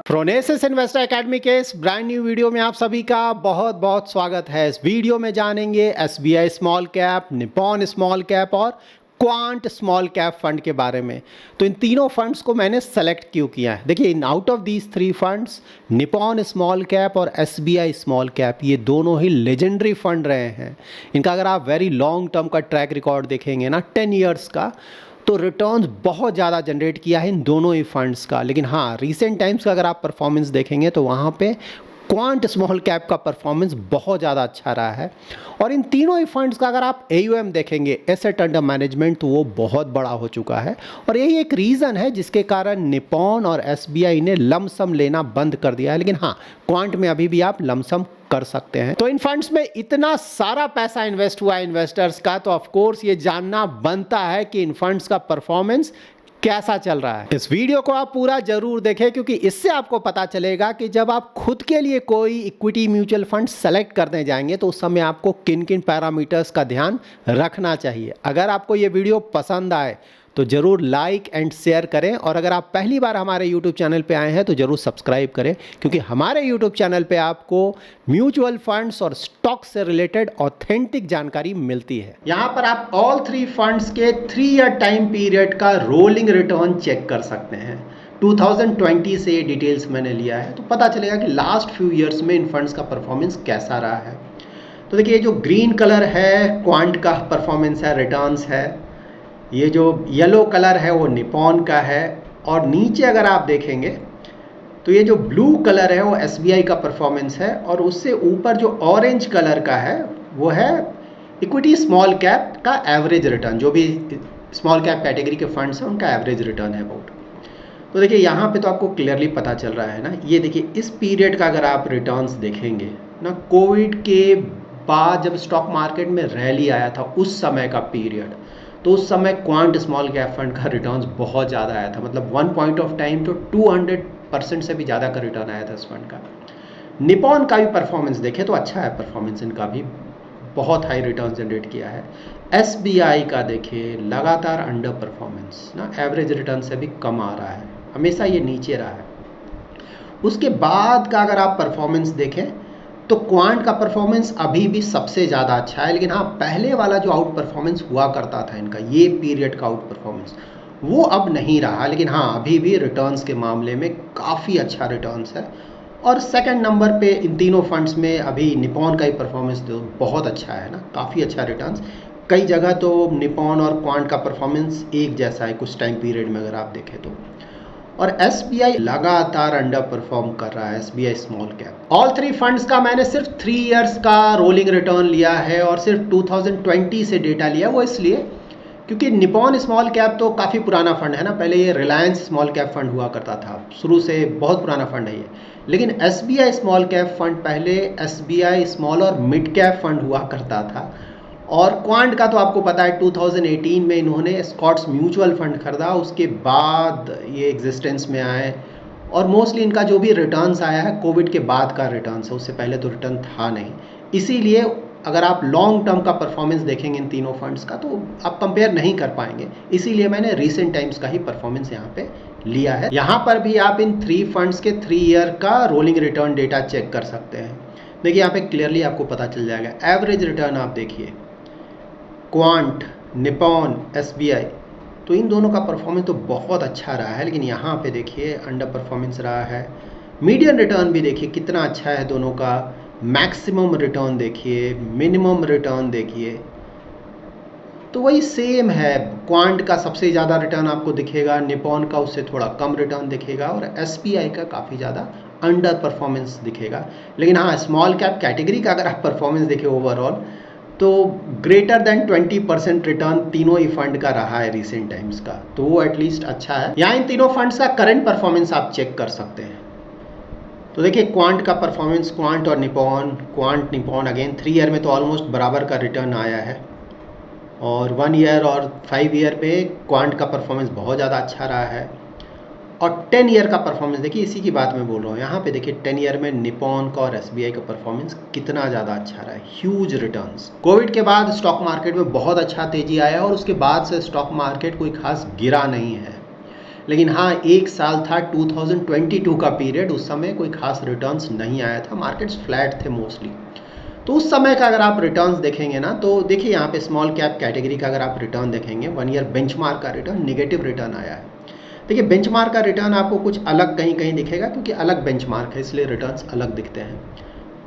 प्रोनेसिस investor academy के इस brand new video में आप सभी का बहुत बहुत स्वागत है। इस वीडियो में जानेंगे SBI small cap, Nippon small cap और क्वांट स्मॉल कैप फंड के बारे में। तो इन तीनों फंड्स को मैंने सेलेक्ट क्यों किया है, देखिए in out of these three funds Nippon small cap और एसबीआई स्मॉल कैप ये दोनों ही लेजेंडरी फंड रहे हैं। इनका अगर आप वेरी लॉन्ग टर्म का ट्रैक रिकॉर्ड देखेंगे ना 10 ईयर्स का, तो रिटर्न्स बहुत ज़्यादा जनरेट किया है इन दोनों ही फंड्स का। लेकिन हाँ, रीसेंट टाइम्स का अगर आप परफॉर्मेंस देखेंगे तो वहाँ पे क्वांट स्मॉल कैप का परफॉर्मेंस बहुत ज़्यादा अच्छा रहा है। और इन तीनों ही फंड्स का अगर आप AUM देखेंगे, एसेट अंडर मैनेजमेंट, तो वो बहुत बड़ा हो चुका है। और यही एक रीज़न है जिसके कारण निपॉन और SBI ने लमसम लेना बंद कर दिया है। लेकिन हाँ, क्वांट में अभी भी आप लमसम कर सकते हैं। तो इन फंड्स में इतना सारा पैसा इन्वेस्ट हुआ है इन्वेस्टर्स का, तो ऑफ कोर्स ये जानना बनता है कि इन फंड्स का परफॉर्मेंस कैसा चल रहा है। इस वीडियो को आप पूरा जरूर देखें, क्योंकि इससे आपको पता चलेगा कि जब आप खुद के लिए कोई इक्विटी म्यूचुअल फंड सेलेक्ट करने जाएंगे तो उस समय आपको किन किन पैरामीटर्स का ध्यान रखना चाहिए। अगर आपको ये वीडियो पसंद आए तो ज़रूर लाइक एंड शेयर करें, और अगर आप पहली बार हमारे YouTube चैनल पे आए हैं तो ज़रूर सब्सक्राइब करें, क्योंकि हमारे YouTube चैनल पे आपको म्यूचुअल फंड्स और स्टॉक से रिलेटेड ऑथेंटिक जानकारी मिलती है। यहाँ पर आप ऑल थ्री फंड्स के 3 ईयर टाइम पीरियड का रोलिंग रिटर्न चेक कर सकते हैं। 2020 से डिटेल्स मैंने लिया है, तो पता चलेगा कि लास्ट फ्यू ईयर्स में इन फंड्स का परफॉर्मेंस कैसा रहा है। तो देखिए, जो ग्रीन कलर है क्वांट का परफॉर्मेंस है, रिटर्न्स है। ये जो येलो कलर है वो निपॉन का है, और नीचे अगर आप देखेंगे तो ये जो ब्लू कलर है वो SBI का परफॉर्मेंस है, और उससे ऊपर जो ऑरेंज कलर का है वो है इक्विटी स्मॉल कैप का एवरेज रिटर्न। जो भी स्मॉल कैप कैटेगरी के फंड्स हैं उनका एवरेज रिटर्न है अबाउट। तो देखिए यहाँ पे तो आपको क्लियरली पता चल रहा है ना। ये देखिए, इस पीरियड का अगर आप रिटर्न्स देखेंगे ना, कोविड के बाद जब स्टॉक मार्केट में रैली आया था उस समय का पीरियड, तो उस समय क्वांट स्मॉल कैप फंड का रिटर्न्स बहुत ज़्यादा आया था। मतलब वन पॉइंट ऑफ टाइम तो 200% से भी ज़्यादा का रिटर्न आया था इस फंड का। निपॉन का भी परफॉर्मेंस देखें तो अच्छा है, परफॉर्मेंस इनका भी बहुत हाई रिटर्न जनरेट किया है। SBI का देखिए, लगातार अंडर परफॉर्मेंस ना, एवरेज रिटर्न से भी कम आ रहा है, हमेशा ये नीचे रहा है। उसके बाद का अगर आप परफॉर्मेंस देखें तो क्वांट का परफॉर्मेंस अभी भी सबसे ज़्यादा अच्छा है। लेकिन हाँ, पहले वाला जो आउट परफॉर्मेंस हुआ करता था इनका, ये पीरियड का आउट परफॉर्मेंस, वो अब नहीं रहा। लेकिन हाँ, अभी भी रिटर्न्स के मामले में काफ़ी अच्छा रिटर्न्स है। और सेकंड नंबर पे इन तीनों फंड्स में अभी निपॉन का ही परफॉर्मेंस तो बहुत अच्छा है ना, काफ़ी अच्छा रिटर्न्स। कई जगह तो निपॉन और क्वांट का परफॉर्मेंस एक जैसा है कुछ टाइम पीरियड में अगर आप देखें तो। और SBI लगातार अंडर परफॉर्म कर रहा है, SBI small cap. All three funds का मैंने सिर्फ 3 इयर्स का रोलिंग रिटर्न लिया है, और सिर्फ 2020 से डेटा लिया। वो इसलिए क्योंकि निपॉन स्मॉल कैप तो काफ़ी पुराना फंड है ना, पहले ये रिलायंस स्मॉल कैप फंड हुआ करता था, शुरू से बहुत पुराना फंड है ये। लेकिन SBI स्मॉल कैप फंड पहले SBI स्मॉल और मिड कैप फंड हुआ करता था। और क्वांट का तो आपको पता है 2018 में इन्होंने स्कॉट्स म्यूचुअल फंड खरीदा, उसके बाद ये एग्जिस्टेंस में आए। और मोस्टली इनका जो भी रिटर्न्स आया है कोविड के बाद का रिटर्न्स है, उससे पहले तो रिटर्न था नहीं। इसीलिए अगर आप लॉन्ग टर्म का परफॉर्मेंस देखेंगे इन तीनों फंड्स का तो आप कंपेयर नहीं कर पाएंगे। इसीलिए मैंने रीसेंट टाइम्स का ही परफॉर्मेंस यहाँ पे लिया है। यहाँ पर भी आप इन 3 फंड्स के 3 ईयर का रोलिंग रिटर्न डेटा चेक कर सकते हैं। देखिए यहाँ पे क्लियरली आपको पता चल जाएगा। एवरेज रिटर्न आप देखिए, क्वांट, निपॉन, SBI, तो इन दोनों का परफॉर्मेंस तो बहुत अच्छा रहा है। लेकिन यहाँ पे देखिए अंडर परफॉर्मेंस रहा है। मीडियन रिटर्न भी देखिए कितना अच्छा है दोनों का। मैक्सिमम रिटर्न देखिए, मिनिमम रिटर्न देखिए, तो वही सेम है। क्वांट का सबसे ज़्यादा रिटर्न आपको दिखेगा, निपॉन का उससे थोड़ा कम रिटर्न दिखेगा, और SBI का काफ़ी ज़्यादा अंडर परफॉर्मेंस दिखेगा। लेकिन हाँ, स्मॉल कैप कैटेगरी का अगर आप परफॉर्मेंस देखें ओवरऑल, तो ग्रेटर देन 20% रिटर्न तीनों ही फंड का रहा है रीसेंट टाइम्स का, तो वो एटलीस्ट अच्छा है। यहाँ इन तीनों फंड्स का करंट परफॉर्मेंस आप चेक कर सकते हैं। तो देखिए क्वांट का परफॉर्मेंस, क्वांट और Nippon, quant Nippon again 3 year में तो ऑलमोस्ट बराबर का रिटर्न आया है, और 1 ईयर और 5 ईयर पे क्वांट का परफॉर्मेंस बहुत ज़्यादा अच्छा रहा है। और 10 ईयर का परफॉर्मेंस देखिए, इसी की बात मैं बोल रहा हूँ। यहाँ पे देखिए 10 ईयर में निपॉन का और SBI का परफॉर्मेंस कितना ज़्यादा अच्छा रहा है, ह्यूज रिटर्न्स। कोविड के बाद स्टॉक मार्केट में बहुत अच्छा तेजी आया, और उसके बाद से स्टॉक मार्केट कोई खास गिरा नहीं है। लेकिन हाँ, एक साल था 2022 का पीरियड, उस समय कोई खास रिटर्न्स नहीं आया था, मार्केट्स फ्लैट थे मोस्टली। तो उस समय का अगर आप रिटर्न्स देखेंगे ना, तो देखिए यहाँ पे स्मॉल कैप कैटेगरी का अगर आप रिटर्न देखेंगे, 1 ईयर बेंचमार्क का रिटर्न नेगेटिव रिटर्न आया है। देखिए बेंचमार्क का रिटर्न आपको कुछ अलग कहीं कहीं दिखेगा, क्योंकि अलग बेंचमार्क है इसलिए रिटर्न्स अलग दिखते हैं।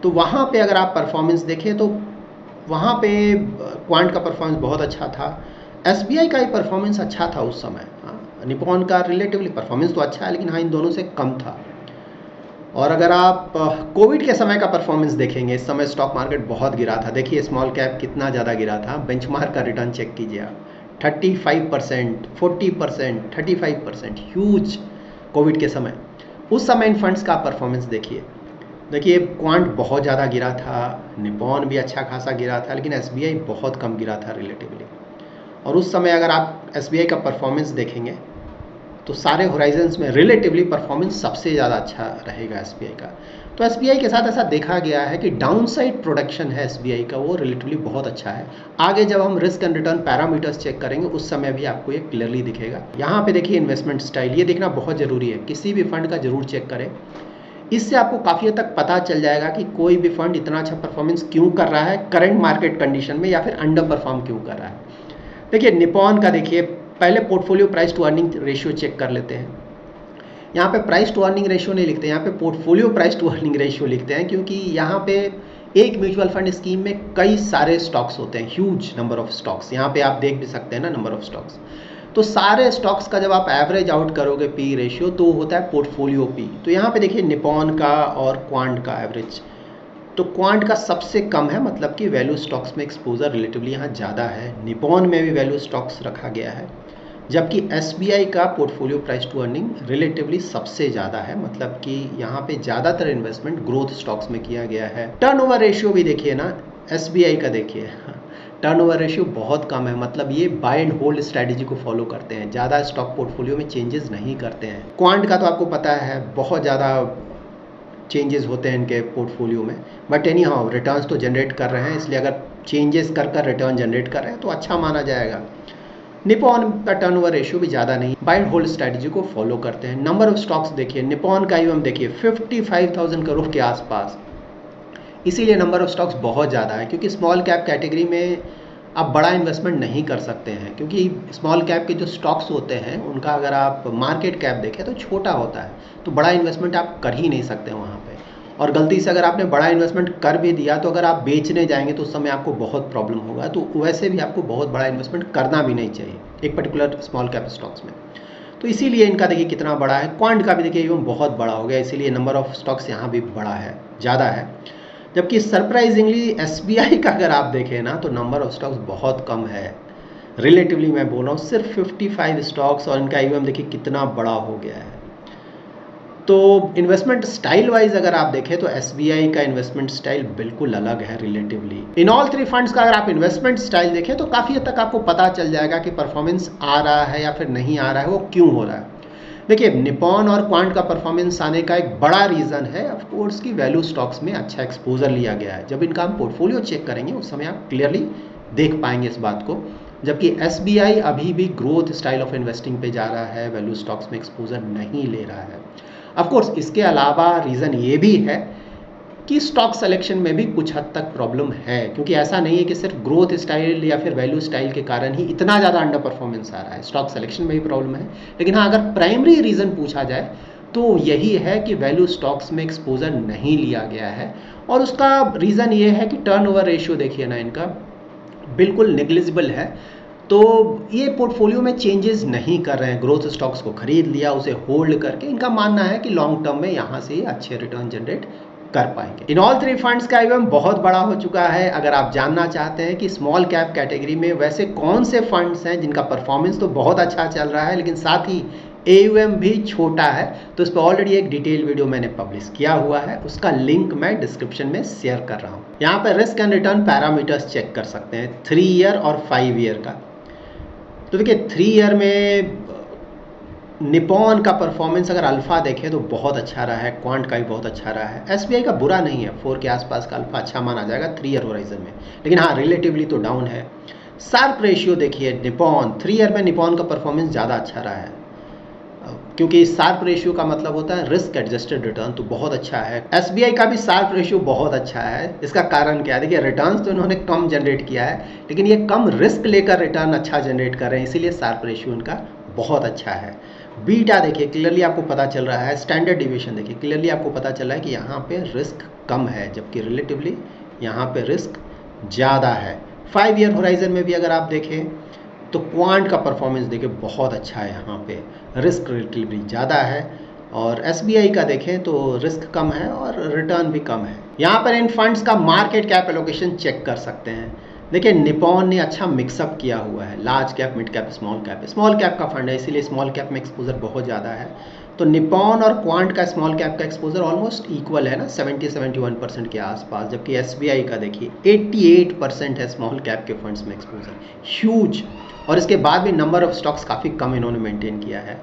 तो वहाँ पे अगर आप परफॉर्मेंस देखें तो वहाँ पे क्वांट का परफॉर्मेंस बहुत अच्छा था, एसबीआई का ही परफॉर्मेंस अच्छा था उस समय। हाँ, निपॉन का रिलेटिवली परफॉर्मेंस तो अच्छा है, लेकिन हाँ इन दोनों से कम था। और अगर आप कोविड के समय का परफॉर्मेंस देखेंगे, इस समय स्टॉक मार्केट बहुत गिरा था। देखिए स्मॉल कैप कितना ज़्यादा गिरा था, बेंचमार्क का रिटर्न चेक कीजिए आप, 35%, 40%, 35%, ह्यूज कोविड के समय। उस समय इन फंड्स का परफॉर्मेंस देखिए क्वांट बहुत ज़्यादा गिरा था, निपॉन भी अच्छा खासा गिरा था, लेकिन एसबीआई बहुत कम गिरा था रिलेटिवली। और उस समय अगर आप एसबीआई का परफॉर्मेंस देखेंगे तो सारे होराइजन्स में रिलेटिवली परफॉर्मेंस सबसे ज़्यादा अच्छा रहेगा एसबीआई का। तो एसबीआई के साथ ऐसा देखा गया है कि डाउनसाइड प्रोटेक्शन है एसबीआई का, वो रिलेटिवली बहुत अच्छा है। आगे जब हम risk and return parameters check करेंगे उस समय भी आपको ये क्लियरली दिखेगा। यहाँ पे देखिए इन्वेस्टमेंट स्टाइल, ये देखना बहुत ज़रूरी है, किसी भी फंड का जरूर चेक करें। इससे आपको काफ़ी हद तक पता चल जाएगा कि कोई भी फंड इतना अच्छा परफॉर्मेंस क्यों कर रहा है करंट मार्केट कंडीशन में, या फिर अंडर परफॉर्म क्यों कर रहा है। देखिए निपॉन का देखिए, पहले portfolio price to earning ratio check कर लेते हैं। यहाँ पे प्राइस टू अर्निंग रेशियो नहीं लिखते, यहाँ पे portfolio price to earning ratio लिखते हैं, क्योंकि यहाँ पे एक म्यूचुअल फंड स्कीम में कई सारे स्टॉक्स होते हैं, ह्यूज नंबर ऑफ स्टॉक्स। यहाँ पे आप देख भी सकते हैं ना नंबर ऑफ स्टॉक्स। तो सारे स्टॉक्स का जब आप एवरेज आउट करोगे पी रेशियो तो होता है पोर्टफोलियो पी। तो यहाँ पे देखिए निपॉन का और क्वांट का एवरेज, तो क्वांट का सबसे कम है, मतलब कि वैल्यू स्टॉक्स में एक्सपोजर रिलेटिवली यहाँ ज़्यादा है। निपॉन में भी वैल्यू स्टॉक्स रखा गया है, जबकि एसबीआई का portfolio price to earning relatively सबसे ज़्यादा है, मतलब कि यहाँ पे ज़्यादातर इन्वेस्टमेंट ग्रोथ स्टॉक्स में किया गया है। टर्नओवर रेशियो भी देखिए ना, एसबीआई का देखिए टर्नओवर रेशियो बहुत कम है, मतलब ये बाय एंड होल्ड स्ट्रैटेजी को फॉलो करते हैं, ज़्यादा स्टॉक पोर्टफोलियो में चेंजेस नहीं करते हैं। क्वांट का तो आपको पता है बहुत ज़्यादा चेंजेस होते हैं इनके पोर्टफोलियो में, बट एनी हाउ रिटर्न्स तो जनरेट कर रहे हैं, इसलिए अगर चेंजेस कर रिटर्न जनरेट कर रहे हैं तो अच्छा माना जाएगा। निपॉन का टर्नओवर रेशियो भी ज़्यादा नहीं, बाय एंड होल्ड स्ट्रैटेजी को फॉलो करते हैं। नंबर ऑफ स्टॉक्स देखिए, निपॉन का ईवीएम देखिए 55,000 करोड़ के आसपास, इसीलिए नंबर ऑफ स्टॉक्स बहुत ज़्यादा है, क्योंकि स्मॉल कैप कैटेगरी में आप बड़ा इन्वेस्टमेंट नहीं कर सकते हैं, क्योंकि स्मॉल कैप के जो स्टॉक्स होते हैं उनका अगर आप मार्केट कैप देखें तो छोटा होता है, तो बड़ा इन्वेस्टमेंट आप कर ही नहीं सकते वहाँ पे। और गलती से अगर आपने बड़ा इन्वेस्टमेंट कर भी दिया तो अगर आप बेचने जाएंगे तो उस समय आपको बहुत प्रॉब्लम होगा, तो वैसे भी आपको बहुत बड़ा इन्वेस्टमेंट करना भी नहीं चाहिए एक पर्टिकुलर स्मॉल कैप स्टॉक्स में। तो इसीलिए इनका देखिए कितना बड़ा है। क्वांट का भी देखिए इवन बहुत बड़ा हो गया, इसीलिए नंबर ऑफ स्टॉक्स यहाँ भी बड़ा है, ज़्यादा है। जबकि सरप्राइजिंगली एसबीआई का अगर आप देखें ना तो नंबर ऑफ स्टॉक्स बहुत कम है रिलेटिवली, मैं बोल रहा हूँ सिर्फ 55 स्टॉक्स, और इनका ईवीएम देखिए कितना बड़ा हो गया है। तो इन्वेस्टमेंट स्टाइल वाइज अगर आप देखें तो एसबीआई का इन्वेस्टमेंट स्टाइल बिल्कुल अलग है relatively. In all three funds का अगर आप इन्वेस्टमेंट स्टाइल देखें तो काफ़ी हद तक आपको पता चल जाएगा कि परफॉर्मेंस आ रहा है या फिर नहीं आ रहा है, वो क्यों हो रहा है। देखिए निपॉन और क्वांट का परफॉर्मेंस आने का एक बड़ा रीज़न है ऑफ कोर्स की वैल्यू स्टॉक्स में अच्छा एक्सपोजर लिया गया है। जब इनका हम पोर्टफोलियो चेक करेंगे उस समय आप क्लियरली देख पाएंगे इस बात को। जबकि एसबीआई अभी भी ग्रोथ स्टाइल ऑफ इन्वेस्टिंग पे जा रहा है, वैल्यू स्टॉक्स में एक्सपोजर नहीं ले रहा है। ऑफ कोर्स इसके अलावा रीज़न ये भी है कि स्टॉक सिलेक्शन में भी कुछ हद तक प्रॉब्लम है, क्योंकि ऐसा नहीं है कि सिर्फ ग्रोथ स्टाइल या फिर वैल्यू स्टाइल के कारण ही इतना ज़्यादा अंडर परफॉर्मेंस आ रहा है, स्टॉक सिलेक्शन में भी प्रॉब्लम है। लेकिन हाँ, अगर प्राइमरी रीज़न पूछा जाए तो यही है कि वैल्यू स्टॉक्स में एक्सपोजर नहीं लिया गया है। और उसका रीज़न ये है कि टर्नओवर रेशियो देखिए ना इनका बिल्कुल नेग्लिजिबल है, तो ये पोर्टफोलियो में चेंजेस नहीं कर रहे हैं। ग्रोथ स्टॉक्स को खरीद लिया, उसे होल्ड करके इनका मानना है कि लॉन्ग टर्म में यहाँ से अच्छे रिटर्न जनरेट कर पाएंगे। इन ऑल थ्री फंड्स का ईवीएम बहुत बड़ा हो चुका है। अगर आप जानना चाहते हैं कि स्मॉल कैप कैटेगरी में वैसे कौन से फंड्स हैं जिनका परफॉर्मेंस तो बहुत अच्छा चल रहा है लेकिन साथ ही AUM भी छोटा है, तो इस पर ऑलरेडी एक डिटेल वीडियो मैंने पब्लिश किया हुआ है, उसका लिंक मैं डिस्क्रिप्शन में शेयर कर रहा हूँ। यहाँ पर risk and return parameters check कर सकते हैं 3 ईयर और 5 ईयर का। तो देखिए 3 ईयर में निपॉन का परफॉर्मेंस अगर अल्फा देखें तो बहुत अच्छा रहा है, क्वांट का भी बहुत अच्छा रहा है। एसबीआई का बुरा नहीं है, 4 के आसपास का अल्फा अच्छा माना जाएगा 3 ईयर होराइजन में, लेकिन हाँ रिलेटिवली तो डाउन है। शार्प रेशियो देखिए निपॉन 3 ईयर में निपॉन का परफॉर्मेंस ज़्यादा अच्छा रहा है, क्योंकि शार्प रेशियो का मतलब होता है रिस्क एडजस्टेड रिटर्न, तो बहुत अच्छा है। एसबीआई का भी शार्प रेशियो बहुत अच्छा है। इसका कारण क्या है? देखिए, रिटर्न्स तो इन्होंने कम जनरेट किया है, लेकिन ये कम रिस्क लेकर रिटर्न अच्छा जनरेट कर रहे हैं, इसीलिए शार्प रेशियो इनका बहुत अच्छा है। बीटा देखिए, क्लियरली आपको पता चल रहा है। स्टैंडर्ड डिविएशन देखिए, क्लियरली आपको पता चल रहा है कि यहाँ पे रिस्क कम है, जबकि रिलेटिवली यहाँ पे रिस्क ज़्यादा है। 5 ईयर होराइजन में भी अगर आप देखें तो क्वांट का परफॉर्मेंस देखिए बहुत अच्छा है, यहाँ पे रिस्क रिलेटिवली ज़्यादा है। और एसबीआई का देखें तो रिस्क कम है और रिटर्न भी कम है। यहाँ पर इन फंड्स का मार्केट कैप एलोकेशन चेक कर सकते हैं। देखिए, निपॉन ने अच्छा मिक्सअप किया हुआ है, large cap, mid cap, small cap. Small cap का फंड है, इसीलिए स्मॉल कैप में एक्सपोजर बहुत ज़्यादा है। तो निपॉन और क्वांट का स्मॉल कैप का एक्सपोजर ऑलमोस्ट इक्वल है ना, 70-71% के आसपास, जबकि एसबीआई का देखिए 88% है स्मॉल कैप के फंड्स में एक्सपोजर, ह्यूज। और इसके बाद भी नंबर ऑफ स्टॉक्स काफ़ी कम इन्होंने मेंटेन किया है।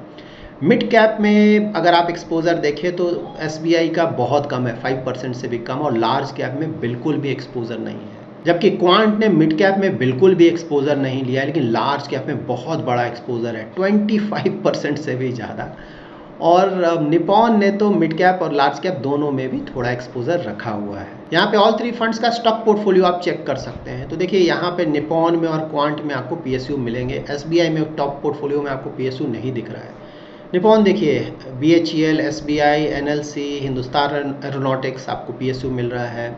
मिड कैप में अगर आप एक्सपोजर देखें तो एसबीआई का बहुत कम है, 5% से भी कम, और लार्ज कैप में बिल्कुल भी एक्सपोजर नहीं है। जबकि क्वांट ने मिड कैप में बिल्कुल भी एक्सपोजर नहीं लिया है, लेकिन लार्ज कैप में बहुत बड़ा एक्सपोजर है, 25% से भी ज़्यादा। और निपॉन ने तो मिड कैप और लार्ज कैप दोनों में भी थोड़ा एक्सपोजर रखा हुआ है। यहाँ पे ऑल 3 फंड्स का स्टॉक पोर्टफोलियो आप चेक कर सकते हैं। तो देखिए, यहाँ पे निपॉन में और क्वांट में आपको पीएसयू मिलेंगे, एसबीआई में टॉप पोर्टफोलियो में आपको पीएसयू नहीं दिख रहा है। निपॉन देखिए, BHEL, SBI, NLC, Hindustan aeronautics आपको पीएसयू मिल रहा है।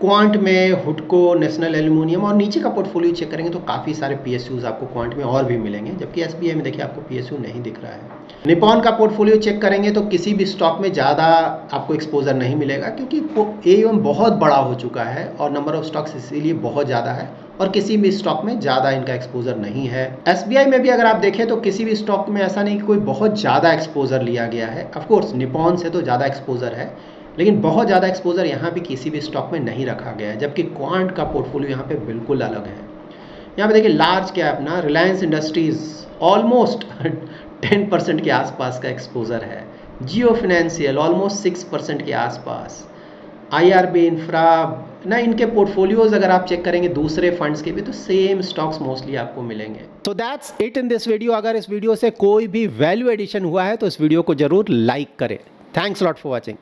क्वांट में हुडको, नेशनल एल्यूमिनियम, और नीचे का पोर्टफोलियो चेक करेंगे तो काफ़ी सारे पीएसयूज आपको क्वांट में और भी मिलेंगे, जबकि एसबीआई में देखिए आपको पीएसयू नहीं दिख रहा है। निपॉन का पोर्टफोलियो चेक करेंगे तो किसी भी स्टॉक में ज़्यादा आपको एक्सपोजर नहीं मिलेगा, क्योंकि एयूएम बहुत बड़ा हो चुका है और नंबर ऑफ स्टॉक्स इसीलिए बहुत ज़्यादा है, और किसी भी स्टॉक में ज़्यादा इनका एक्सपोजर नहीं है। एसबीआई में भी अगर आप देखें तो किसी भी स्टॉक में ऐसा नहीं कि कोई बहुत ज़्यादा एक्सपोजर लिया गया है। ऑफकोर्स निपॉन से तो ज़्यादा एक्सपोजर है, लेकिन बहुत ज़्यादा एक्सपोजर यहाँ भी किसी भी स्टॉक में नहीं रखा गया है, जबकि क्वांट का पोर्टफोलियो यहाँ पे बिल्कुल अलग है। यहाँ पे देखिए, लार्ज कैप ना, रिलायंस इंडस्ट्रीज़ ऑलमोस्ट 10% के आसपास का एक्सपोजर है। जियो फिनेंशियल ऑलमोस्ट 6% के आसपास। आईआरबी इंफ्रा ना, इनके पोर्टफोलियोज अगर आप चेक करेंगे दूसरे फंड्स के भी तो सेम स्टॉक्स मोस्टली आपको मिलेंगे। तो that's it in this video. अगर इस वीडियो से कोई भी वैल्यू एडिशन हुआ है तो इस वीडियो को जरूर लाइक करें। Thanks lot for watching.